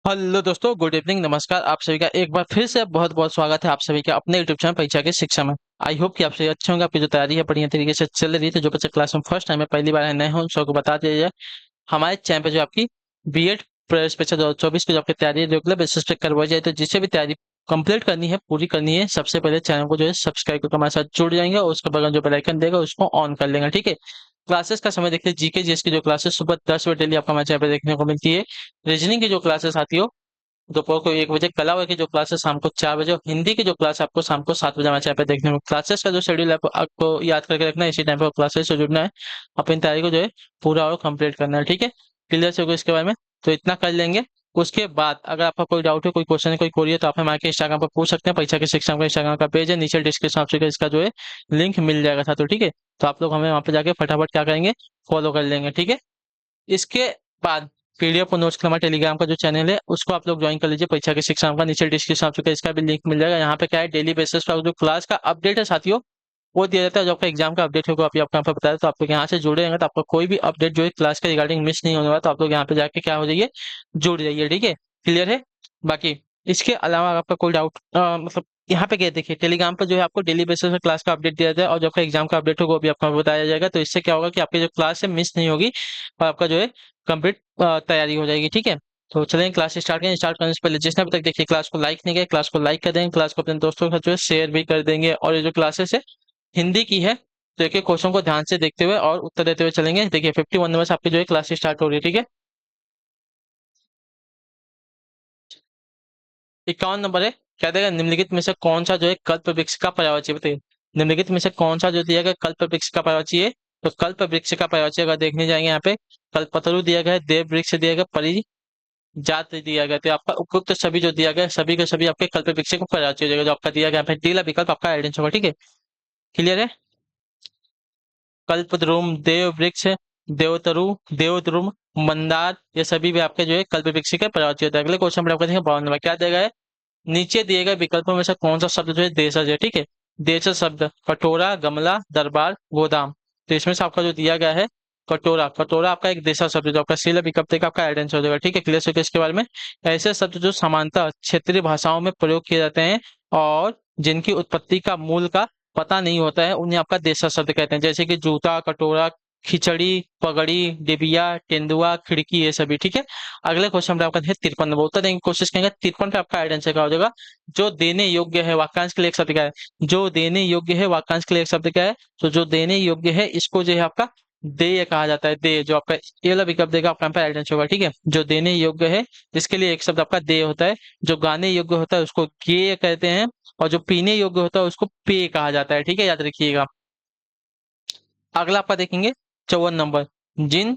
Hello दोस्तों, good evening, नमस्कार। आप सभी का एक बार फिर से बहुत बहुत स्वागत है आप सभी का अपने यूट्यूब चैनल परीक्षा की शिक्षा में। आई होप कि आप सभी अच्छे होंगे। आपकी जो तैयारी है बढ़िया तरीके से चल रही है। तो जो बच्चे क्लास में फर्स्ट टाइम है, पहली बार है, नए हो, उन सबको बता दिया जाए, हमारे चैनल पे जो आपकी बीएड प्रवेश परीक्षा 2024 की जो आपकी तैयारी है रेगुलर बेसिस पे करवाई जाए। तो जिसे भी तैयारी कंप्लीट करनी है, पूरी करनी है, सबसे पहले चैनल को जो है सब्सक्राइब करके हमारे साथ जुड़ जाएंगे और उसके बगल जो बेल आइकन देगा उसको ऑन कर लेंगे, ठीक है। क्लासेस का समय देखिए, जीके जीएस की जो क्लासेस सुबह 10 बजे डेली आपको हमारे चैनल पे देखने को मिलती है। रीजनिंग की जो क्लासेस आती हो दोपहर को 1 बजे, कला की जो क्लास है शाम को 4 बजे, और हिंदी की जो क्लास है आपको शाम को 7 बजे हमारे चैनल पे देखने को। क्लासेस का जो शेड्यूल है आपको याद करके रखना है, इसी टाइम पे क्लासेस से जुड़ना है, अपनी तैयारी को जो है पूरा और कंप्लीट करना है, ठीक है। क्लियर से होगा इसके बारे में, तो इतना कर लेंगे। उसके बाद अगर आपका कोई डाउट है, कोई क्वेश्चन है, कोई क्वेरी है, तो आप हमारे इंस्टाग्राम पर पूछ सकते हैं। परीक्षा की शिक्षा का इंस्टाग्राम का पेज है, नीचे डिस्क्रिप्शन आपसे इसका जो है लिंक मिल जाएगा था, तो ठीक है। तो आप लोग हमें वहाँ पे जाके फटाफट क्या करेंगे, फॉलो कर लेंगे, ठीक है। इसके बाद पीडीएफ और नोट्स का हमारा टेलीग्राम का जो चैनल है उसको आप लोग ज्वाइन कर लीजिए। परीक्षा की शिक्षा का नीचे डिस्क्रिप्शन आप चुका है, इसका भी लिंक मिल जाएगा। यहाँ पे क्या है, डेली बेसिस पर जो क्लास का अपडेट है साथियों, वो दिया जाता है। जो आपका एग्जाम का अपडेट होगा, अभी आपको यहाँ पे बताया, तो आप लोग यहाँ से जुड़े रहेंगे तो आपका कोई भी अपडेट जो है क्लास के रिगार्डिंग मिस नहीं होने वाला। तो आप लोग यहाँ पे जाके क्या हो जाइए, जुड़ जाइए, ठीक है। क्लियर है। बाकी इसके अलावा अगर आपका कोई डाउट मतलब यहाँ पे क्या है, देखिए टेलीग्राम पर जो है आपको डेली बेसिस पे क्लास का अपडेट दिया जाए, और जो आपका एग्जाम का अपडेट होगा वो भी आपको बताया जाएगा। तो इससे क्या होगा कि आपकी जो क्लास है मिस नहीं होगी, और आपका जो है कंप्लीट तैयारी हो जाएगी, ठीक है। तो चलें क्लास स्टार्ट करें। स्टार्ट करने से पहले जिसने अभी तक देखिए क्लास को लाइक नहीं किया, क्लास को लाइक कर देंगे, क्लास को अपने दोस्तों के साथ जो है शेयर भी कर देंगे। और ये जो क्लासेस है हिंदी की है, तो देखिए क्वेश्चन को ध्यान से देखते हुए और उत्तर देते हुए चलेंगे। देखिए 51 नंबर से आपकी जो है क्लास स्टार्ट हो रही है, ठीक है। 51 नंबर है, क्या देगा, निम्नलिखित में से कौन सा जो है कल्प वृक्ष का पर्यायवाची है, बताइए। निम्नलिखित में से कौन सा जो दिया गया कल्प वृक्ष का पर्यायवाची है। तो कल्प वृक्ष का पर्यायवाची अगर देखने जाएंगे यहाँ पे, कल्पतरु दिया गया है, देव वृक्ष दिया गया, जात दिया गया। तो आपका उपयुक्त सभी जो दिया गया, सभी के सभी आपके कल्प वृक्ष को पर्यायवाची हो जाएगा। जो आपका दिया गया है डीला विकल्प आपका आइडेंटिटी होगा, ठीक है। क्लियर है। कल्पद्रुम, देव वृक्ष, देवतरु, देवद्रुम, मंदार, ये सभी भी आपके जो है कल्प वृक्ष के पर्यायवाची होता है। अगले क्वेश्चन पर आपका देखेंगे 52 नंबर, क्या दिया गया है, नीचे दिए गए विकल्पों में से कौन सा शब्द जो है देशज है, ठीक है। देशज शब्द कटोरा, गमला, दरबार, गोदाम। तो इसमें से आपका जो दिया गया है कटोरा, कटोरा आपका एक देशज शब्द है, जो आपका सीला विकल्प देगा, आपका आइडेंटिटी हो जाएगा, ठीक है। क्लियर हो गया इसके बारे में। ऐसे शब्द जो समानतः क्षेत्रीय भाषाओं में प्रयोग किए जाते हैं और जिनकी उत्पत्ति का मूल का पता नहीं होता है, उन्हें आपका देशज शब्द कहते हैं। जैसे कि जूता, कटोरा, खिचड़ी, पगड़ी, डिबिया, तेंदुआ, खिड़की, ये सभी, ठीक है। अगले क्वेश्चन पे आपका है 53 नंबर, उत्तर देने की कोशिश करेंगे। 53 पे आपका आइडेंटिटी क्या हो जाएगा, जो देने योग्य है, वाक्यांश के लिए एक शब्द क्या है, जो देने योग्य है, वाक्यांश के लिए एक शब्द क्या है। तो जो देने योग्य है इसको जो है आपका देय कहा जाता है, देय। जो आपका ये वाला विकल्प देगा आपका पे आइडेंटिटी होगा, ठीक है। जो देने योग्य है इसके लिए एक शब्द आपका देय होता है। जो गाने योग्य होता है उसको गेय कहते हैं, और जो पीने योग्य होता है उसको पेय कहा जाता है, ठीक है, याद रखिएगा। अगला आपका देखेंगे 54 नंबर, जिन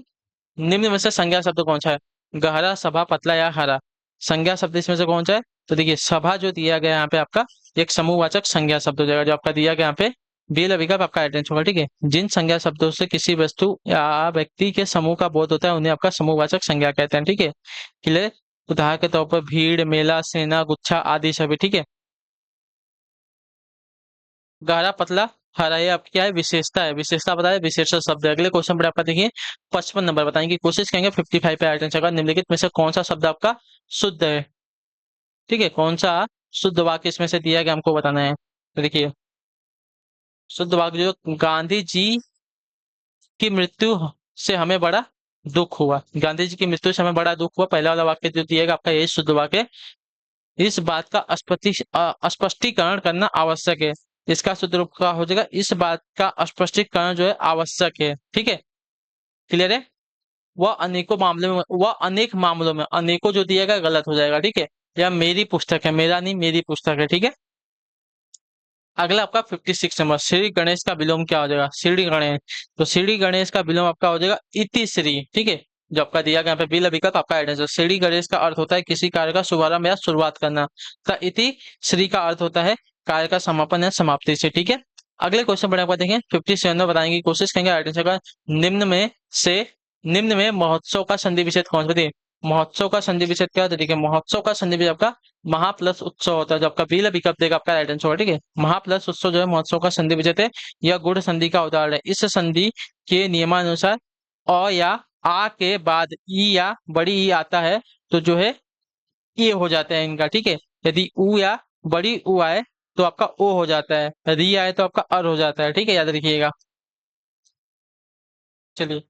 निम्न में से संज्ञा शब्द कौन सा है, गहरा, सभा, पतला या हरा। संज्ञा शब्द इसमें से कौन सा है। तो देखिए सभा जो दिया गया यहाँ पे आपका एक समूहवाचक संज्ञा शब्द हो जाएगा। जो आपका दिया गया यहाँ पे बेल विकल्प आपका आइडेंटिटी होगा, ठीक है। जिन संज्ञा शब्दों से किसी वस्तु या व्यक्ति के समूह का बोध होता है उन्हें आपका समूहवाचक संज्ञा कहते हैं, ठीक है। क्लियर। उदाहरण के तौर पर भीड़, मेला, सेना, गुच्छा आदि सभी, ठीक है। गहरा, पतला, हरा, ये आपकी क्या है, विशेषता है। विशेषता बताए, विशेषण शब्द है। अगले क्वेश्चन पर आपका देखिए 55 नंबर, बताएंगे की कोशिश करेंगे 55 पे आइडेंटिटी का निम्नलिखित में से कौन सा शब्द आपका शुद्ध है, ठीक है। कौन सा शुद्ध वाक्य इसमें से दिया गया हमको बताना है। तो देखिए शुद्ध वाक्य जो, गांधी जी की मृत्यु से हमें बड़ा दुख हुआ। गांधी जी की मृत्यु से हमें बड़ा दुख हुआ, पहला वाला वाक्य जो दिएगा आपका यही शुद्ध वाक्य। इस बात का स्पष्टीकरण करना आवश्यक है। इसका शुद्ध रूप का हो जाएगा, इस बात का स्पष्टीकरण जो है आवश्यक है, ठीक है। क्लियर है। वह अनेक मामलों में, अनेकों जो दिएगा गलत हो जाएगा, ठीक है। या मेरी पुस्तक है, मेरा नहीं मेरी पुस्तक है, ठीक है। अगला आपका 56 नंबर, श्री गणेश का विलोम क्या हो जाएगा, श्री गणेश। तो श्री गणेश का विलोम आपका हो जाएगा इति श्री, ठीक है। जो आपका दिया गया यहाँ पे बिल विकल्प आपका आइडेंटिटी। श्री गणेश का अर्थ होता है किसी कार्य का शुभारंभ या शुरुआत करना, का इति श्री का अर्थ होता है कार्य का समापन या समाप्ति से, ठीक है। अगले क्वेश्चन पर आपका देखें 57 में, बताएंगे की कोशिश करेंगे आइडेंटिटी का। निम्न में से निम्न में महोत्सव का संधि विच्छेद कौन सा, बताइए। महोत्सव का संधि विच्छेद क्या होता है, देखिए महोत्सव का संधि विच्छेद आपका महा प्लस उत्सव होता है। जो आपका बिल विकल्प देगा आपका आइडेंटिटी होगा, ठीक है। महा प्लस उत्सव जो है महोत्सव का संधि विच्छेद है, यह गुण संधि का उदाहरण है। इस संधि के नियमानुसार अ या आ के बाद ई या बड़ी ई आता है, तो जो है ए हो जाता है इनका, ठीक है। यदि ऊ या बड़ी ऊ आए तो आपका ओ हो जाता है, री आए तो आपका अर हो जाता है, ठीक है, याद रखिएगा। चलिए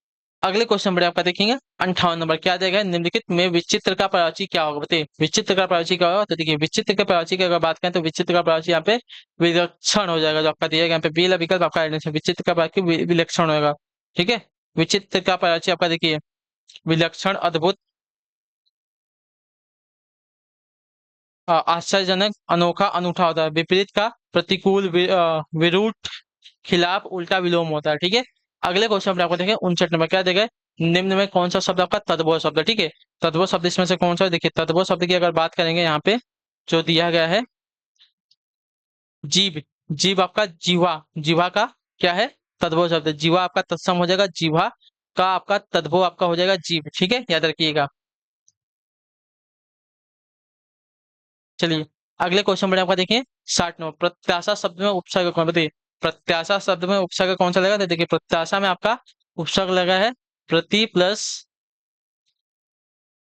अगले क्वेश्चन बढ़े आपका देखेंगे। 58 नंबर क्या देगा, निम्नलिखित में विचित्र का प्रवाची क्या होगा, बताइए विचित्र का प्रवाची क्या होगा। तो देखिए विचित्र के प्रवाची की अगर बात करें तो विचित्र का प्रवाची यहाँ पे विलक्षण हो जाएगा, जो आपका दिया गया यहाँ पे बी वाला विकल्प आपका आंसर विचित्र का प्रवाची विलक्षण होगा, ठीक है। विचित्र का प्रवाची आपका देखिए विलक्षण, अद्भुत, आश्चर्यजनक, अनोखा, अनूठा होता है। विपरीत का प्रतिकूल, विरूप, खिलाफ, उल्टा, विलोम होता है, ठीक है। अगले क्वेश्चन में आपको देखें 59 नंबर क्या देगा, निम्न में कौन सा शब्द आपका तद्भव शब्द है, ठीक है। तद्भव शब्द इसमें से कौन सा है? देखिए तद्भव शब्द की अगर बात करेंगे यहाँ पे जो दिया गया है जीव, जीव आपका जीवा, जीवा का क्या है तद्भव शब्द, जीवा आपका तत्सम हो जाएगा, जीवा का आपका तद्भव आपका हो जाएगा जीव, ठीक है, याद रखिएगा। चलिए अगले क्वेश्चन में आपका देखिए 60 नंबर, प्रत्याशा शब्द में उपसर्ग कौन, बताइए प्रत्याशा शब्द में उपसर्ग कौन सा लगा, तो देखिए प्रत्याशा में आपका उपसर्ग लगा है प्रति प्लस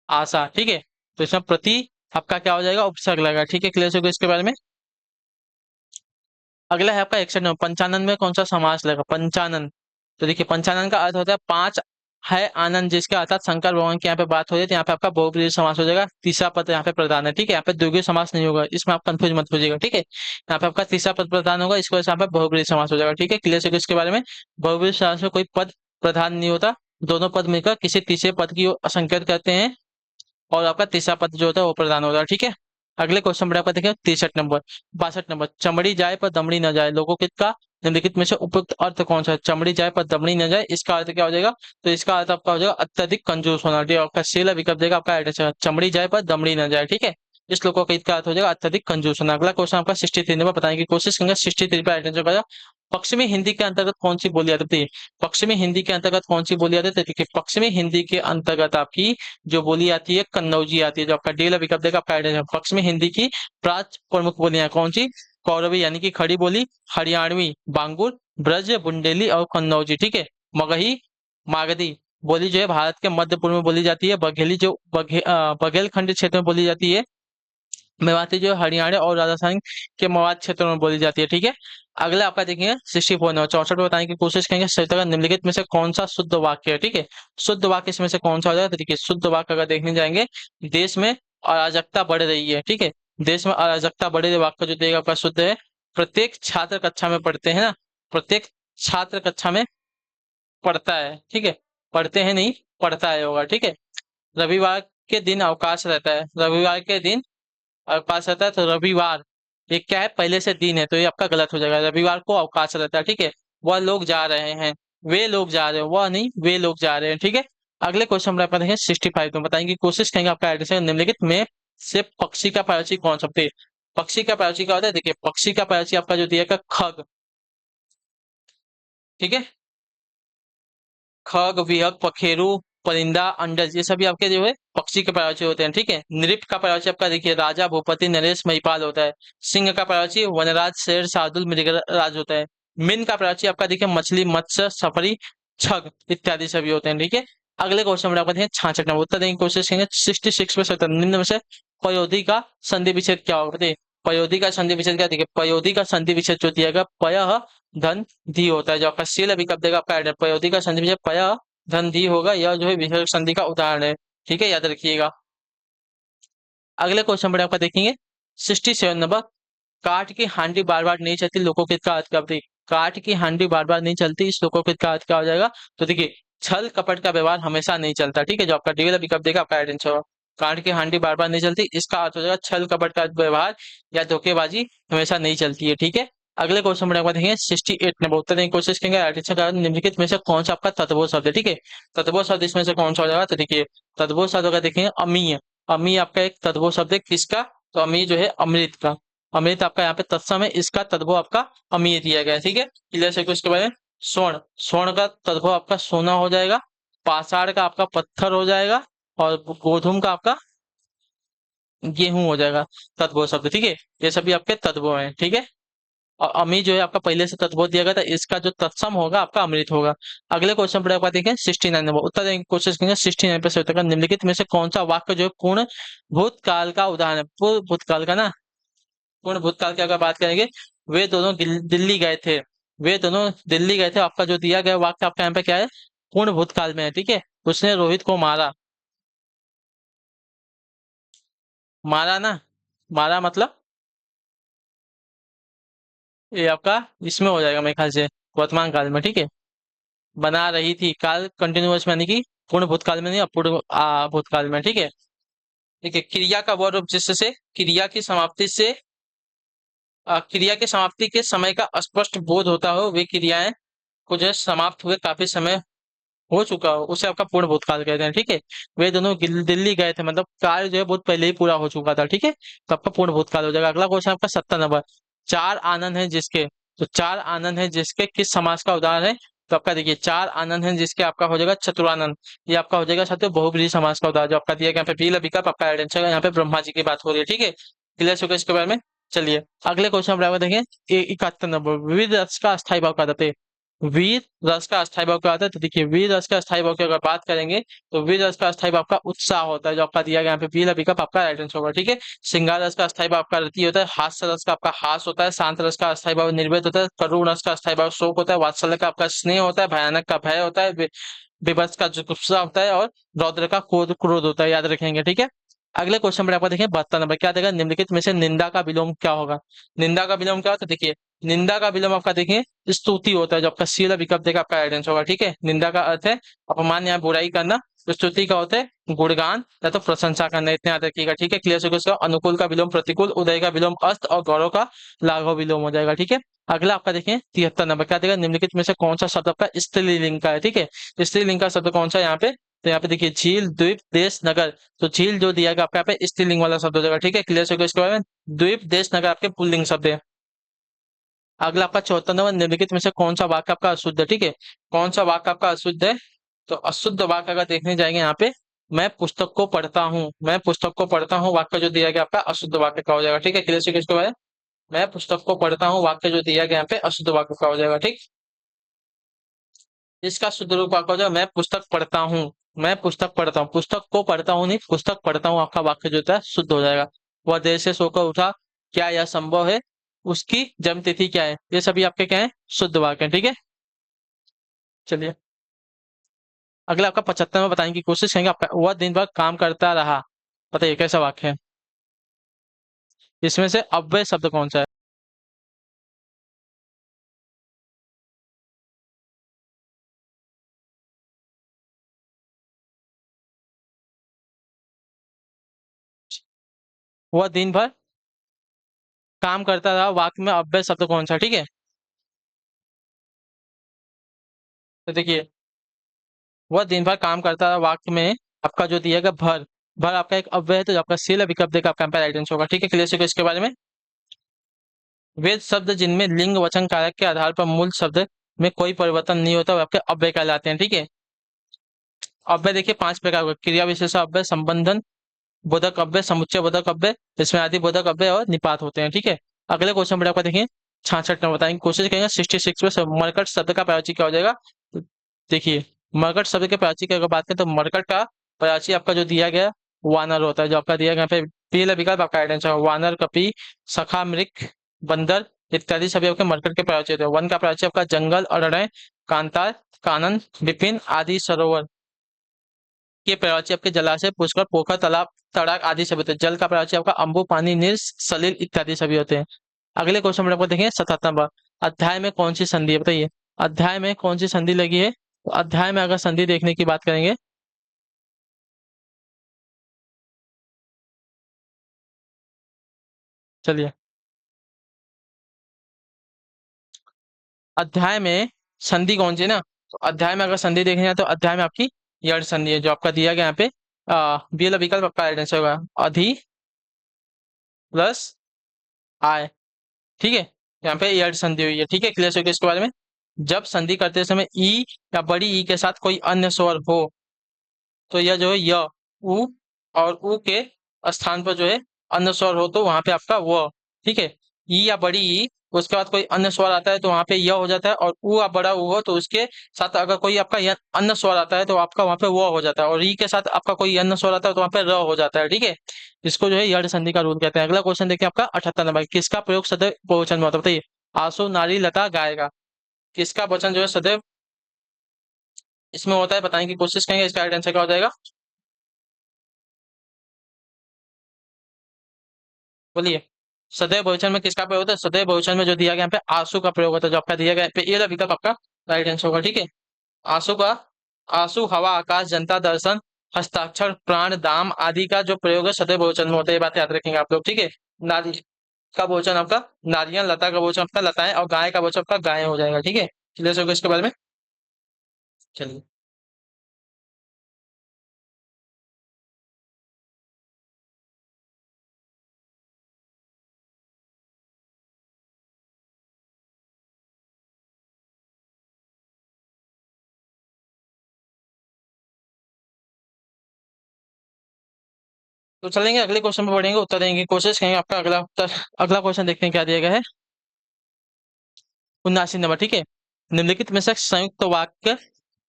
आशा, ठीक है। तो इसमें प्रति आपका क्या हो जाएगा उपसर्ग लगा, ठीक है, क्लियर हो गया इसके बारे में। अगला है आपका 61 नंबर, पंचानन में कौन सा समास लगा, पंचानन। तो देखिए पंचानन का अर्थ होता है पांच है आनंद जिसके अर्थात शंकर भगवान की यहाँ पे बात हो रही है, तो यहाँ पे आपका बहुब्रीहि समास हो जाएगा, तीसरा पद यहाँ पे प्रधान है, ठीक है। यहाँ पे द्विगुण समास नहीं होगा, इसमें आप कंफ्यूज मत होइएगा, ठीक है। यहाँ पे आपका तीसरा पद प्रधान होगा, इसको यहाँ पे बहुब्रीहि समास हो जाएगा, ठीक है, क्लियर है इसके बारे में। बहुब्रीहि समास में कोई पद प्रधान नहीं होता, दोनों पद मिलकर किसी तीसरे पद की संकेत करते हैं और आपका तीसरा पद जो होता है वो प्रदान होता है, ठीक है। अगले क्वेश्चन में आपका देखिए 63 नंबर, 62 नंबर, चमड़ी जाए पर दमड़ी न जाए, लोकोकित का निम्नलिखित में से उपयुक्त अर्थ कौन सा है, चमड़ी जाए पर दमड़ी न जाए, इसका अर्थ क्या हो जाएगा, तो इसका अर्थ आपका हो जाएगा अत्यधिक कंजूस होना, ठीक है, आपका सेला विकल्प देगा आपका एड्रेस है, चमड़ी जाए पर दमड़ी न जाए, ठीक है। इस लोकोकित का अर्थ हो जाएगा अत्यधिक कंजूस होना। अगला क्वेश्चन आपका 63 नंबर बताने की कोशिश करेंगे, 63 पर एड्रेस होगा पश्चिमी हिंदी के अंतर्गत कौन सी बोली आती है, पश्चिमी हिंदी के अंतर्गत कौन सी बोली आती है, तो देखिए पश्चिमी हिंदी के अंतर्गत आपकी जो बोली आती है कन्नौजी आती है, जो आपका डेला विकल्प देगा आपका आइडिया है। पक्ष में हिंदी की पांच प्रमुख बोलियां कौन सी, कौरवी यानी कि खड़ी बोली, हरियाणवी, बांगुर, ब्रज, बुंडेली और कन्नौजी, ठीक है। मगही, मागधी बोली जो है भारत के मध्य पूर्व में बोली जाती है, बघेली जो बघेलखंड क्षेत्र में बोली जाती है, मेवाती जो हरियाणा और राजस्थान के मेवात क्षेत्रों में बोली जाती है, ठीक है। अगला आपका देखेंगे 64 64 में बताने की कोशिश करेंगे सही तरह निम्नलिखित में से कौन सा शुद्ध वाक्य है, ठीक है। शुद्ध वाक्य इसमें से कौन सा हो जाएगा, तो देखिए शुद्ध वाक्य अगर देखने जाएंगे, देश में अराजकता बढ़ रही है, ठीक है, देश में अराजकता बढ़ रही है, वाक्य जो देगा आपका शुद्ध है। प्रत्येक छात्र कक्षा में पढ़ते हैं ना, प्रत्येक छात्र कक्षा में पढ़ता है, ठीक है, पढ़ते हैं नहीं पढ़ता है होगा, ठीक है। रविवार के दिन अवकाश रहता है, रविवार के दिन अवकाश रहता है, तो रविवार ये क्या है पहले से दिन है, तो ये आपका गलत हो जाएगा, रविवार को अवकाश रहता है, ठीक है। वह लोग जा रहे हैं, वे लोग जा रहे हैं, वह नहीं वे लोग जा रहे हैं, ठीक है। अगले क्वेश्चन में आपका देखें 65 में बताएंगे की कोशिश करेंगे आपका एड्रेस है निम्नलिखित में से पक्षी का प्राचीन कौन सा थे, पक्षी का प्राचीन क्या होता है, देखिए पक्षी का प्राचीन आपका जो दिया गया खग, ठीक है, खग, विहग, पखेरु, परिंदा, अंडज, ये सभी आपके जो है पक्षी के प्रवाची होते हैं, ठीक है। नृप का प्रवाची आपका देखिए राजा, भूपति, नरेश, महिपाल होता है। सिंह का प्रवाची वनराज, शेर, शार्दुल, मृगराज होता है। मीन का प्रवाची आपका देखिए मछली, मत्स्य, सफरी, छग इत्यादि सभी होते हैं, ठीक है। अगले क्वेश्चन में आपका देखिए 66 उत्तर देने की कोशिश करेंगे 66 में 70 निम्न में से पयोधी का संधि विच्छेद क्या होगा, बताइए पयोधी का संधि विच्छेद क्या, देखिए पयोधी का संधि विच्छेद जो दिया गया पय धन धी होता है, जो आपका शील अभी कब देगा आपका एड पयोधी का संधि विच्छेद पय धन धी होगा, यह जो है विसर्ग संधि का उदाहरण है, ठीक है, याद रखिएगा। अगले क्वेश्चन में आपका देखेंगे 67 नंबर, काठ की हांडी बार बार नहीं चलती, लोकोकित का अर्थ क्या, बताइए काठ की हांडी बार बार नहीं चलती, इस लोकोकित का अर्थ क्या हो जाएगा, तो देखिए छल कपट का व्यवहार हमेशा नहीं चलता, ठीक है, जो आपका डेल अभी कब देगा आपका आइडेंस होगा। काठ की हांडी बार बार नहीं चलती, इसका अर्थ हो जाएगा छल कपट का व्यवहार या धोखेबाजी हमेशा नहीं चलती है, ठीक है। अगले क्वेश्चन में आपका देखेंगे 68 नंबर, उत्तर देने की कोशिश करेंगे आइडेंटिफाई का निम्नलिखित में से कौन सा आपका तत्वों शब्द है, ठीक है। तत्वों शब्द इसमें से कौन सा हो जाएगा, तो देखिए तत्वों शब्द अगर देखेंगे अमीय, अमीय आपका एक तत्वों शब्द है किसका, तो अमीय जो है अमृत का, अमृत आपका यहाँ पे तत्सम है, इसका तद्भव आपका अमीय दिया गया है, ठीक है, क्लियर है इसके बारे में। स्वर्ण, स्वर्ण का तद्भव आपका सोना हो जाएगा, पाषाण का आपका पत्थर हो जाएगा और गोधूम का आपका गेहूं हो जाएगा, तद्भव शब्द, ठीक है, ये सभी आपके तद्भव हैं, ठीक है। और अमी जो है आपका पहले से तत्वों दिया गया था, इसका जो तत्सम होगा आपका अमृत होगा। अगले क्वेश्चन पर आपका देखें 69 नंबर उत्तर देंगे, कोशिश करेंगे 69 पे से उत्तर का निम्नलिखित में से कौन सा वाक्य जो है पूर्ण भूतकाल का उदाहरण है, पूर्ण भूतकाल का ना, पूर्ण भूतकाल की अगर बात करेंगे, वे दोनों दिल्ली गए थे, वे दोनों दिल्ली गए थे, आपका जो दिया गया वाक्य आपका यहाँ पे क्या है, पूर्ण भूतकाल में है, ठीक है। उसने रोहित को मारा, मारा ना, मारा मतलब ये आपका इसमें हो जाएगा मेरे ख्याल से वर्तमान काल में, ठीक है। बना रही थी, काल कंटिन्यूअस में, यानी कि पूर्ण भूतकाल में नहीं, अपूर्ण भूतकाल में, ठीक है। ठीक है, क्रिया का वह रूप जिससे क्रिया की समाप्ति से क्रिया की समाप्ति के समय का स्पष्ट बोध होता हो, वे क्रियाएं को जो है समाप्त हुए काफी समय हो चुका हो, उसे आपका पूर्ण भूतकाल कहते हैं, ठीक है। वे दोनों दिल्ली गए थे, मतलब कार्य जो है बहुत पहले ही पूरा हो चुका था, ठीक है, तो आपका पूर्ण भूतकाल हो जाएगा। अगला क्वेश्चन आपका 70 नंबर, चार आनंद है जिसके, तो चार आनंद है जिसके किस समास का उदाहरण है, तो आपका देखिए चार आनंद है जिसके आपका हो जाएगा चतुरानंद, ये आपका हो जाएगा साथियों बहुब्रीहि समास का उदाहरण, जो आपका दिया गया यहाँ पे पीला विकल्प आपका राइट आंसर है। यहाँ पे ब्रह्मा जी की बात हो रही है, ठीक है, क्लियर हो गया इसके बारे में। चलिए अगले क्वेश्चन पर देखें 71 नंबर, विविध रस का अस्थायी भाव का देते, वीर रस का अस्थायी भाव क्या होता है, तो देखिए वीर रस का अस्थायी भाव की अगर बात करेंगे, तो वीर रस का अस्थायी भाव आपका उत्साह होता है, जो आपका दिया गया यहाँ पे पीला विकल्प आपका राइट आंसर होगा, ठीक है। श्रृंगार रस का अस्थायी भाव आपका रति होता है, हास्य रस का आपका हास होता है, शांत रस का अस्थायी भाव निर्वेद होता है, करुण रस का अस्थायी भाव शोक होता है, वात्सल्य का आपका स्नेह होता है, भयानक का भय होता है, विभत्स का जुगुप्सा होता है, और रौद्र का क्रोध क्रोध होता है, याद रखेंगे, ठीक है। अगले क्वेश्चन पर आपको देखिए 72 नंबर, क्या देगा, निम्नलिखित में से निंदा का विलोम क्या होगा, निंदा का विलोम क्या होता है, देखिए निंदा का विलोम आपका देखिए स्तुति होता है, जो आपका सी वाला विकल्प देगा आपका आइडेंस होगा, ठीक है। निंदा का अर्थ है अपमान या बुराई करना, स्तुति का होता है गुणगान या तो प्रशंसा करना, इतने याद रखिएगा, ठीक है, क्लियर हो गया। अनुकूल का विलोम प्रतिकूल, उदय का विलोम अस्त, और गौरव का लाघव विलोम हो जाएगा, ठीक है। अगला आपका देखिए 73 नंबर, क्या देगा, निम्नलिखित में से कौन सा शब्द आपका स्त्रीलिंग का है, ठीक है। स्त्रीलिंग का शब्द कौन सा है यहाँ पे, तो यहाँ पे देखिए झील द्वीप देश नगर, तो झील जो दिया गया आपका यहाँ पे स्त्रीलिंग वाला शब्द हो जाएगा, ठीक है, क्लियर हो गया इसके बारे में। द्वीप देश नगर आपके पुल्लिंग शब्द है। अगला आपका 74 नंबर, निम्नलिखित में से कौन सा वाक्य आपका अशुद्ध है, ठीक है, कौन सा वाक्य आपका अशुद्ध है, तो अशुद्ध वाक्य अगर देखने जाएंगे यहाँ पे, मैं पुस्तक को पढ़ता हूँ, मैं पुस्तक को पढ़ता हूँ वाक्य जो दिया गया आपका अशुद्ध वाक्य का हो जाएगा, ठीक है, क्लियर से किसको है, मैं पुस्तक को पढ़ता हूँ वाक्य जो दिया गया यहाँ पे अशुद्ध वाक्य का हो जाएगा, ठीक। इसका शुद्ध रूप वाक्य हो जाएगा मैं पुस्तक पढ़ता हूँ, मैं पुस्तक पढ़ता हूँ, पुस्तक को पढ़ता हूँ नहीं, पुस्तक पढ़ता हूँ, आपका वाक्य जो होता है शुद्ध हो जाएगा। वह देर से सोकर उठा, क्या यह संभव है, उसकी जन्म तिथि क्या है, ये सभी आपके क्या है, शुद्ध वाक्य है, ठीक है। चलिए अगला आपका 75 में बताने की कोशिश करेंगे, आपका वह दिन भर काम करता रहा, बताइए कैसा वाक्य है, इसमें से अव्यय शब्द कौन सा है, वह दिन भर काम करता रहा, वाक्य में अव्यय शब्द कौन सा है, ठीक है। तो देखिए वह दिन भर काम करता रहा, वाक्य में आपका जो दिया गया भर, भर आपका एक अव्यय है, तो आपका शील विकल्प देगा आपका एम्पायर आइडेंस होगा, ठीक है, क्लियर से इसके बारे में। वेद शब्द जिनमें लिंग वचन कारक के आधार पर मूल शब्द में कोई परिवर्तन नहीं होता, वो आपके अव्यय कहलाते हैं, ठीक है। अव्यय देखिए 5 प्रकार का, क्रिया विशेष अव्यय, संबंधन बोधक अव्यय, समुच्चय बोधक अव्यय, इसमें आदि बोधक अव्यय और निपात होते हैं, ठीक है। अगले क्वेश्चन पर आपका देखिए 66 में बताएंगे, कोशिश करेंगे 66 में मरकट शब्द का प्रयोजक क्या हो जाएगा, तो देखिए मरकट शब्द के प्रयोजक की अगर बात करें, तो मरकट का प्रयोजक आपका जो दिया गया वानर होता है, जो आपका दिया गया यहाँ पे पहला विकल्प आपका आइडेंस है, वानर, कपि, सखा, मृग, बंदर इत्यादि सभी आपके मरकट के प्रयोजक होते हैं। वन का प्रयोजक आपका जंगल, अरण्य, कांतार, कानन, विपिन आदि सरोवर के प्रवाची आपके जलाशय, पुष्कर, पोखर, तालाब, तड़ाक आदि सभी होते हैं। जल का प्रवाची आपका अम्बु, पानी, नीर, सलिल इत्यादि सभी होते हैं। अगले क्वेश्चन में आपको देखेंगे 77 अध्याय में कौन सी संधि है, बताइए अध्याय में कौन सी संधि लगी है, तो अध्याय में अगर संधि देखने की बात करेंगे, चलिए अध्याय में संधि कौन सी है ना, तो अध्याय में अगर संधि देखनी है, तो अध्याय में आपकी यड़ संधि है, जो आपका दिया गया यहाँ पे बी वाला विकल्प आपका आंसर होगा, अधि प्लस आय, ठीक है, यहाँ पे यड़ संधि हुई है, ठीक है, क्लियर हो गया इसके बारे में। जब संधि करते समय ई या बड़ी ई के साथ कोई अन्य स्वर हो, तो यह जो है य, उ, और उ के स्थान पर जो है अन्य स्वर हो, तो वहां पे आपका व, ठीक है, ई या बड़ी ई उसके बाद कोई अन्य स्वर आता है तो वहां पे य हो जाता है, और ऊ आप बड़ा ऊ हो तो उसके साथ अगर कोई आपका अन्य स्वर आता है तो आपका वहां पे वो हो जाता है, और ई के साथ आपका कोई अन्य स्वर आता है तो वहां पे र हो जाता है, ठीक है। इसको जो है यड़ संधि का रूल कहते हैं। अगला क्वेश्चन देखिए आपका 78 नंबर, किसका प्रयोग सदैव बहुवचन में होता है, बताइए। आंसू, नारी, लता, गायेगा, किसका वचन जो है सदैव इसमें होता है, बताने की कोशिश करेंगे। इसका राइट आंसर क्या हो जाएगा, बोलिए। सदैव बहुवचन में किसका प्रयोग होता है, सदैव बहुवचन में जो दिया गया यहाँ पे आंसू का प्रयोग होता है, जो आपका दिया गया यहाँ पे, ये वाला विकल्प आपका राइट आंसर होगा, ठीक है। आंसू का, आंसू, हवा, आकाश, जनता, दर्शन, हस्ताक्षर, प्राण, दाम आदि का जो प्रयोग है सदैव बहुवचन में होता है, ये बात याद रखेंगे आप लोग, ठीक है। नारी का बहुवचन आपका नारियां, लता का बहुवचन आपका लताएं, और गाय का बहुवचन आपका गायें हो जाएगा, ठीक है। क्लियर होगा इसके बारे में, चलिए। तो चलेंगे अगले क्वेश्चन पे, बढ़ेंगे, उत्तर देंगे की कोशिश करेंगे। आपका अगला उत्तर, अगला क्वेश्चन देखते हैं क्या दिया गया है। 79 नंबर, ठीक है। निम्नलिखित में से संयुक्त वाक्य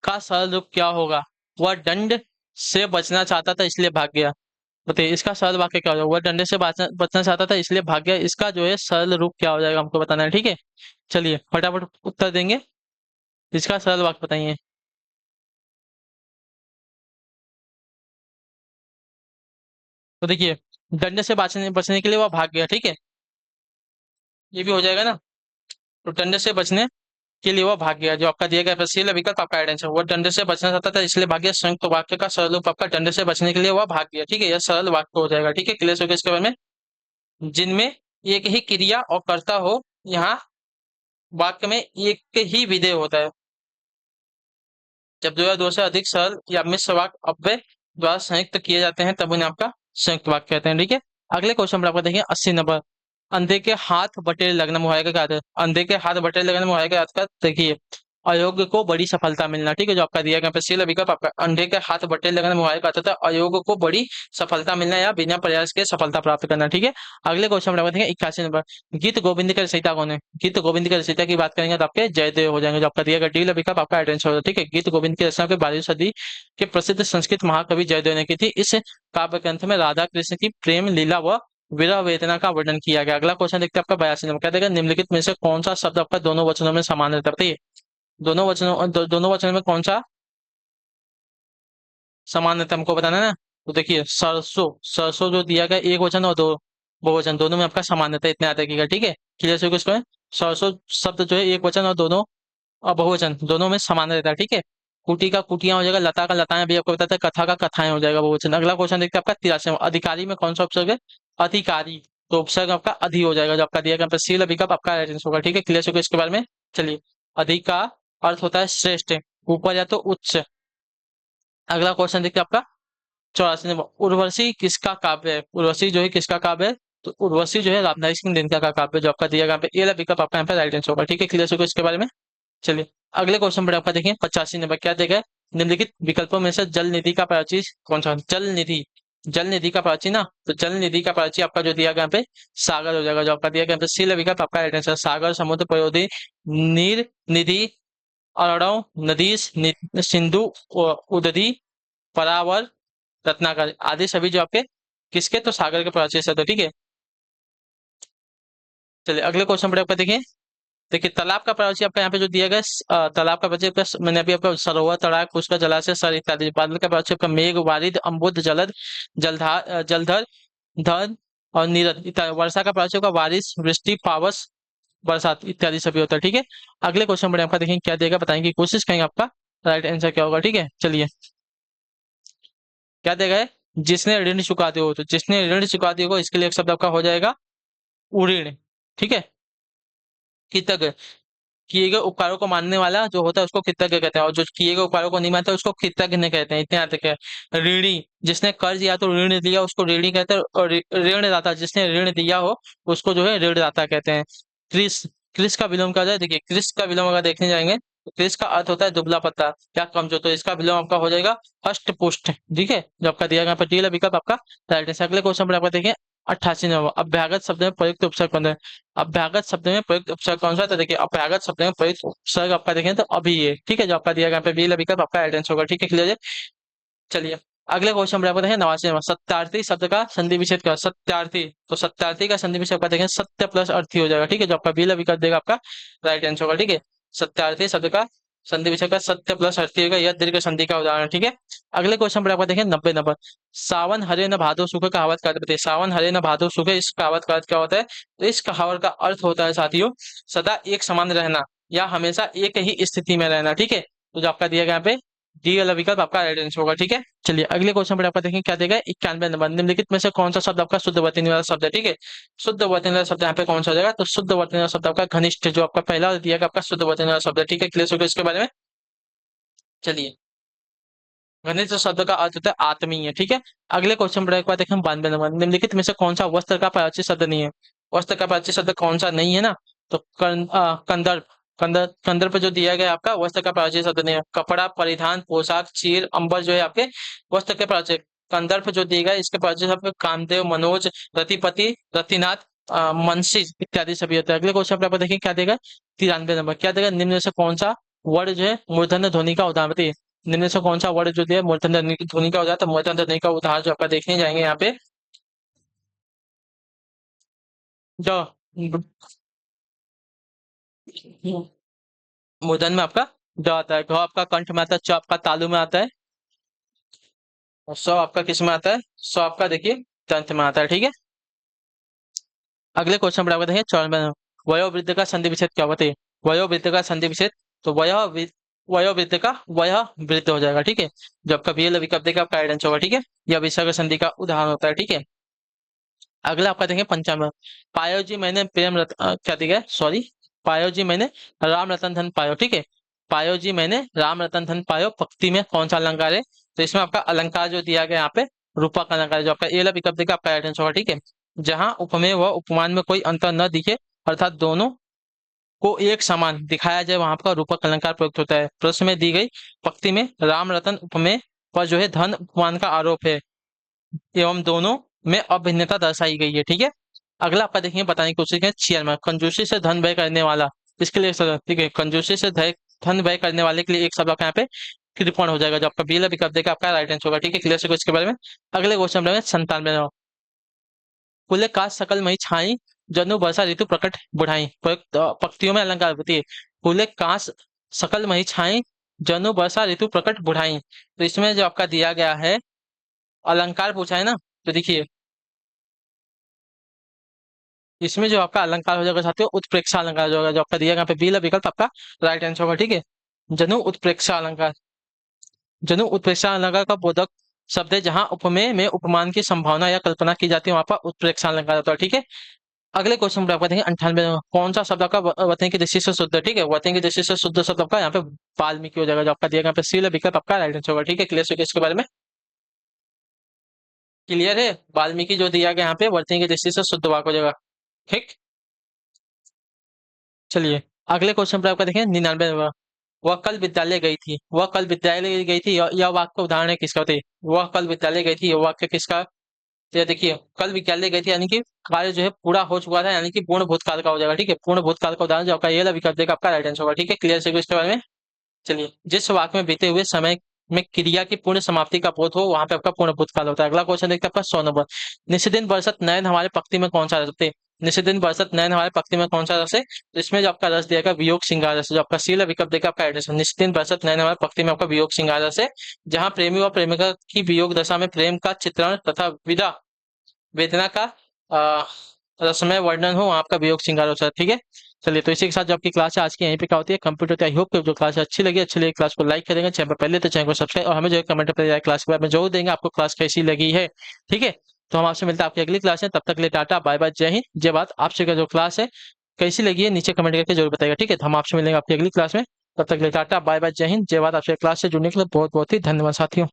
का सरल रूप क्या होगा, वह दंड से बचना चाहता था इसलिए भाग गया। बताइए इसका सरल वाक्य क्या हो जाएगा, वह डंडे से बचना बचना चाहता था इसलिए भाग गया, इसका जो है सरल रूप क्या हो जाएगा हमको बताना है, ठीक है। चलिए फटाफट उत्तर देंगे, इसका सरल वाक्य बताइए। तो देखिए, डंडे से बचने बचने के लिए वह भाग गया, ठीक है, ये भी हो जाएगा ना। तो डंडे से बचने के लिए वह भाग गया, जो आपका दिया गया फसील विकल्प आपका राइट आंसर। वो डंडे से बचना चाहता था इसलिए भाग गया, संयुक्त वाक्य का सरल रूप आपका डंडे से बचने के लिए वह भाग गया, ठीक है, यह सरल वाक्य हो जाएगा, ठीक है। क्लियर हो गया इसके बारे में, जिनमें एक ही क्रिया और कर्ता हो, यहाँ वाक्य में एक ही विधेय होता है। जब दो से अधिक सरल या मिश्र वाक्य अव्यय द्वारा संयुक्त किए जाते हैं तब उन्हें आपका संयुक्त वाक्य कहते हैं, ठीक है। अगले क्वेश्चन पर आपका देखिए 80 नंबर, अंधे के हाथ बटेर लगन मुहायका का अर्थ है। अंधे के हाथ बटेर लगन मुहायका का अर्थ का देखिए, अयोग्य को बड़ी सफलता मिलना, ठीक है, जो आपका दिया गया पेंसिल विकल्प आपका अंधे के हाथ बटेर लगन मुहायका का अर्थ है अयोग्य को बड़ी सफलता मिलना या बिना प्रयास के सफलता प्राप्त करना, ठीक है। अगले क्वेश्चन पर आपका देखिए 81 नंबर, गीत गोविंद के रचयिता कौन है। गीत गोविंद के रचयिता की बात करेंगे तो आपके जयदेव हो जाएंगे, जो आपका दिया गया डी विकल्प आपका आइडेंटिटी होगा, ठीक है। गीत गोविंद की रचना के 12वीं सदी के प्रसिद्ध संस्कृत महाकवि जयदेव ने की थी। इस काव्य ग्रंथ में राधा कृष्ण की प्रेम लीला व विरह वेदना का वर्णन किया गया। अगला क्वेश्चन देखते हैं आपका 82 नंबर, क्या देगा, निम्नलिखित में से कौन सा शब्द आपका दोनों वचनों में समान रहता है, बताइए। दोनों वचनों में कौन सा समान रहता है हमको बताना है ना। तो देखिए सरसों, सरसों जो दिया गया एक वचन और दो बहुवचन दोनों में आपका समान रहता है, इतना याद रखिएगा, ठीक है। क्लियर से कुछ सरसों शब्द जो है एक वचन और दोनों और बहुवचन दोनों में समान रहता है, ठीक है। कुटी का कुटिया हो जाएगा, लता का लताएं भी आपको बताता है, कथा का कथाएं हो जाएगा बहुवचन। अगला क्वेश्चन देखते हैं आपका 83, अधिकारी में कौन सा उपसर्ग है, अधिकारी, तो उपसर्ग आपका अधि हो जाएगा, जो आपका दिया गया शील विकल्प आपका राइट आंसर होगा, ठीक है। क्लियर हो इसके बारे में, चलिए। अधिक का अर्थ होता है श्रेष्ठ, ऊपर या तो उच्च। अगला क्वेश्चन देखते हैं आपका 84 नंबर, उर्वशी किसका काव्य है। उर्वशी जो है किसका काव्य है, तो उर्वशी जो है रामधारी सिंह दिनकर का काव्य, जो आपका दिया गया पे ये विकल्प आपका यहाँ पे राइट आंसर होगा, ठीक है। क्लियर होगा इसके बारे में, चलिए। अगले क्वेश्चन पर आपका देखिए 85 नंबर, क्या देगा, निम्नलिखित विकल्पों में से जल निधि का प्राची कौन सा, जल निधि, जल निधि का प्राची ना, तो जल निधि का प्राची आपका जो दिया गया यहाँ पे सागर हो जाएगा, जो आपका दिया गया यहाँ पे शील विकल्प आपका राइट आंसर। सागर, समुद्र, पयोधी, नीर, निधि, अरणव, नदीस, सिंधु, उदधि, परावर, रत्नाकर आदि सभी जो आपके किसके, तो सागर के प्राची से, तो ठीक है। चलिए अगले क्वेश्चन पर आपका देखिए, देखिए तालाब का प्राची आपका यहाँ पे जो दिया गया तालाब का प्राची आपका मैंने अभी आपका सरोवर, तड़ाक, पुष्कर, जलाशय, सर इत्यादि। बादल का प्राची आपका मेघ, वारिद, अम्बुद, जलद, जलधार, जलधर, धन और नीरद इत्यादि। वर्षा का प्राची आपका बारिश, वृष्टि, पावस, बरसात इत्यादि सभी होता है, ठीक है। अगले क्वेश्चन पर आपका देखेंगे क्या देगा, बताएंगे की कोशिश करेंगे आपका राइट आंसर क्या होगा, ठीक है। चलिए क्या देगा है, जिसने ऋण चुका दिया हो, तो जिसने ऋण चुका दिया हो इसके लिए एक शब्द आपका हो जाएगा उऋण, ठीक है। कृतज्ञ, किए गए उपकारों को मानने वाला जो होता है उसको कृतज्ञ कहते हैं, और जो किए गए उपकारों को नहीं मानता उसको कृतज्ञ नहीं कहते हैं, इतने यहाँ तक है। ऋणी, जिसने कर्ज या तो ऋण दिया उसको ऋणी कहते हैं, और ऋणदाता जिसने ऋण दिया हो उसको जो है ऋणदाता कहते हैं। कृष, कृष का विलोम क्या हो जाए, देखिए कृष का विलोम अगर देखने जाएंगे तो कृष का अर्थ होता है दुबला पत्ता या कमजोर, तो इसका विलोम आपका हो जाएगा हष्ट पुष्ट, ठीक है, जो आपका दिया गया विकल्प आपका राइट है। अगले क्वेश्चन पर आपका देखिए 88वां। अभ्यागत शब्द में प्रयुक्त उपसर्ग कौन है? अभ्यागत शब्द में प्रयुक्त उपसर्ग कौन सा है? तो देखिए अभ्यागत शब्द में प्रयुक्त उपसर्ग आपका देखें तो अभी है, ठीक है, जो आपका दिया गया यहाँ पे बी विकल्प आपका एडेंस होगा, ठीक है, क्लियर है। चलिए अगले क्वेश्चन पर आपको देखें 89वां। सत्यार्थी शब्द का संधि विच्छेद क्या है? सत्यार्थी, तो सत्यार्थी का संधि विच्छेद आपका देखें सत्य प्लस अर्थी हो जाएगा, ठीक है, जो आपका बी विकल्प देगा आपका राइट आंसर होगा, ठीक है। सत्यार्थी शब्द का संधि विच्छेद का सत्य प्लस अर्थी होगा, यह दीर्घ संधि का उदाहरण है, ठीक है। अगले क्वेश्चन पर आपको देखें 90 नंबर। सावन हरे न भादो सूखे कहावत का अर्थ बताइए। सावन हरे न भादो सूखे, इस कहावत का अर्थ क्या होता है? तो इस कहावत का अर्थ होता है साथियों सदा एक समान रहना या हमेशा एक ही स्थिति में रहना, ठीक है। तो जो आपका दिया गया यहाँ पे डी वाला विकल्प आपका राइट आंसर होगा, ठीक है। चलिए अगले क्वेश्चन पर आपका देखें क्या देगा 91 नंबर। निम्नलिखित में से कौन सा शब्द आपका शुद्ध वर्तनी वाला शब्द है? ठीक है, शुद्ध वर्तनी वाला शब्द यहाँ पे कौन सा हो जाएगा? तो शुद्ध वर्तनी वाला शब्द आपका घनिष्ठ, जो आपका पहला दिया गया आपका शुद्ध वर्तनी वाला शब्द है, ठीक है, क्लियर हो गया इसके बारे में। चलिए घनिष्ठ शब्द का अर्थ होता है आत्मीय, ठीक है। अगले क्वेश्चन पर एक बार देखें 92 नंबर। निम्नलिखित में से कौन सा वस्त्र का प्राचीन शब्द नहीं है? वस्त्र का प्राचीन शब्द कौन सा नहीं है ना? तो कंदर्प। कंदर्प जो दिया गया है आपका वस्त्र का प्राचीन शब्द नहीं है। कपड़ा, परिधान, पोशाक, चीर, अंबर जो है आपके वस्त्र के प्राचीन। कंदर्प जो दिया गया है, इसके प्राचीन शब्द कामदेव, मनोज, रतिपति, रतिनाथ, मनसी इत्यादि सभी होते हैं। अगले क्वेश्चन पर आप देखिए क्या देगा 93 नंबर। क्या देगा? निम्न में से कौन सा वर्ड जो है मूर्धन्य ध्वनि का उदाहरण बताइए। निम्न से कौन सा वर्ड जो दिया है मूर्धन्य ध्वनि का हो जाता है? मूर्धन्य ध्वनि का उदाहरण जो आपका देखने जाएंगे यहाँ पे जो मूर्धन्य में आपका ज आता है, घ आपका कंठ में आता है, च आपका तालु में आता है, और स आपका किस में आता है? स आपका देखिए दंत में आता है, ठीक है। अगले क्वेश्चन पर आपको देखिए 94 वयोवृद्ध का संधि विच्छेद क्या बताइए। वयोवृद्ध का संधि विच्छेद, तो वयोवृद्ध का वय वृद्ध हो जाएगा, ठीक है, जो आपका बी विकल्प देगा आपका आइडेंस होगा, ठीक है। यह विसर्ग संधि का उदाहरण होता है, ठीक है। अगला आपका देखेंगे 95। पायो जी मैंने क्या दिया है? सॉरी, पायो जी मैंने राम रतन धन पायो, ठीक है। पायो जी मैंने राम रतन धन पायो पंक्ति में कौन सा अलंकार है? तो इसमें आपका अलंकार जो दिया गया यहाँ पे रूपक अलंकार है, जो आपका ए वाला विकल्प देगा आपका आइडेंस होगा, ठीक है। जहां उपमेय व उपमान में कोई अंतर न दिखे अर्थात दोनों को एक समान दिखाया जाए, वहां पर रूपक अलंकार प्रयुक्त होता है। प्रश्न में दी गई पंक्ति में राम रतन उपमेय पर जो है धन उपमान का आरोप है एवं दोनों में अभिन्नता दर्शाई गई है, ठीक है। अगला आपका देखेंगे बताने की कोशिश करें 96। कंजूसी से धन व्यय करने वाला, इसके लिए एक शब्द, ठीक है, कंजूसी से धन व्यय करने वाले के लिए एक शब्द आपका यहाँ पे कृपण हो जाएगा, जो आपका बी विकल्प देगा आपका राइट आंसर होगा, ठीक है, क्लियर इसके बारे में। अगले क्वेश्चन में 97। कुले काज सकल मही छाई जनु वर्षा ऋतु प्रकट बुढ़ाई, पंक्तियों में अलंकार होती है। कुले काश सकल मही छाई जनु वर्षा ऋतु प्रकट बुढ़ाई, तो इसमें जो आपका दिया गया है अलंकार पूछा है ना, तो देखिए इसमें जो आपका अलंकार हो जाएगा साथियों उत्प्रेक्षा अलंकार जो होगा, जो आपका दिया गया यहाँ पे बी विकल्प आपका राइट आंसर होगा, ठीक है। जनु उत्प्रेक्षा अलंकार, जनु उत्प्रेक्षा अलंकार का बोधक शब्द है, जहां उपमेय में उपमान की संभावना या कल्पना की जाती है वहां पर उत्प्रेक्षा अलंकार होता है, ठीक है। अगले क्वेश्चन पर आपका देखेंगे 98। कौन सा शब्द आपका वतन की दृष्टि से शुद्ध है? ठीक है, वतन की दृष्टि से शुद्ध शब्द आपका यहाँ पे वाल्मीकि हो जाएगा, जो आपका दिया गया यहाँ पे सी विकल्प आपका राइट आंसर होगा, ठीक है, क्लियर हो गया इसके बारे में। क्लियर है, वाल्मीकि जो दिया गया यहाँ पे वतन की दृष्टि से शुद्ध वाक हो जाएगा, ठीक। चलिए अगले क्वेश्चन पर आपका देखें 99। वह कल विद्यालय गई थी, वह कल विद्यालय गई थी, यह वाक्य का उदाहरण है किसका होते? वह कल विद्यालय गई थी, यह वाक्य किसका? तो ये देखिए कल विद्यालय गई थी यानी कि कार्य जो है पूरा हो चुका था, यानी कि पूर्ण भूतकाल का हो जाएगा, ठीक है, पूर्ण भूतकाल का उदाहरण जो आपका ये वाला विकल्प देगा आपका राइट आंसर होगा, ठीक है, क्लियर है इसके बारे में। चलिए जिस वाक्य में बीते हुए समय में क्रिया की पूर्ण समाप्ति का बोध हो वहां पे आपका पूर्ण भूतकाल होता है। अगला क्वेश्चन देखते हैं आपका 100 नंबर। निशिदिन बरसत नयन हमारे पक्ति में कौन सा रस होते? निशिदिन बरसत नयन हमारे पक्ति में कौन सा रस है? तो इसमें जो आपका रस दिया वियोग श्रृंगार रस, जो आपका सीला विकल्प देगा आपका एड्रेस। निशिदिन बरसत नयन हमारे पक्ति में आपका वियोग श्रृंगार रस है, जहाँ प्रेमी व प्रेमिका की वियोग दशा में प्रेम का चित्रण तथा विदा वेदना का अ, रसमय वर्णन हो आपका वियोग श्रृंगार हो, ठीक है। चलिए तो इसी के साथ जो आपकी क्लास है आज की यहीं पे क्या होती है कंप्यूटर। आई होप कि जो क्लास है अच्छी लगी क्लास को लाइक करेंगे, चैनल पर पहले तो चैनल को सब्सक्राइब, और हमें जो है कमेंट पर क्लास के बारे में जरूर देंगे आपको क्लास कैसी लगी है, ठीक है। तो हम आपसे मिलते हैं आपकी अगली क्लास है, तब तक के लिए टाटा बाय बाय, जय हिंद जय भारत। आपसे का जो क्लास है कैसी लगी है नीचे कमेंट करके जरूर बताएगा, ठीक है। तो हम आपसे मिलेंगे आपकी अगली क्लास में, तब तक के लिए टाटा बाय बाय, जय हिंद जय भारत। आपसे क्लास से जुड़ने के लिए बहुत बहुत ही धन्यवाद साथियों।